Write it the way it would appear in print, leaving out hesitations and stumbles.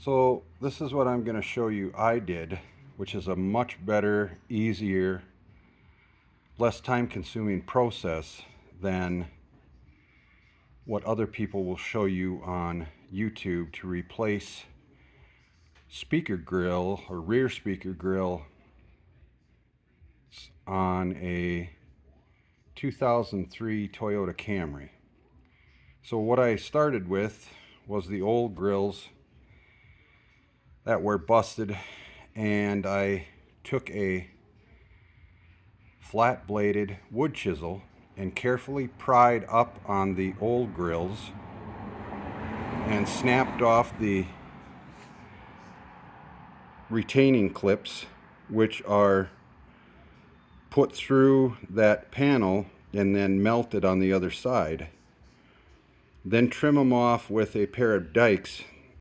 So this is what I'm going to show you I did, which is a much better, easier, less time-consuming process than what other people will show you on YouTube to replace speaker grill or rear speaker grill on a 2003 Toyota Camry. So what I started with was the old grills that were busted, and I took a flat bladed wood chisel and carefully pried up on the old grills and snapped off the retaining clips, which are put through that panel and then melted on the other side. Then trim them off with a pair of dikes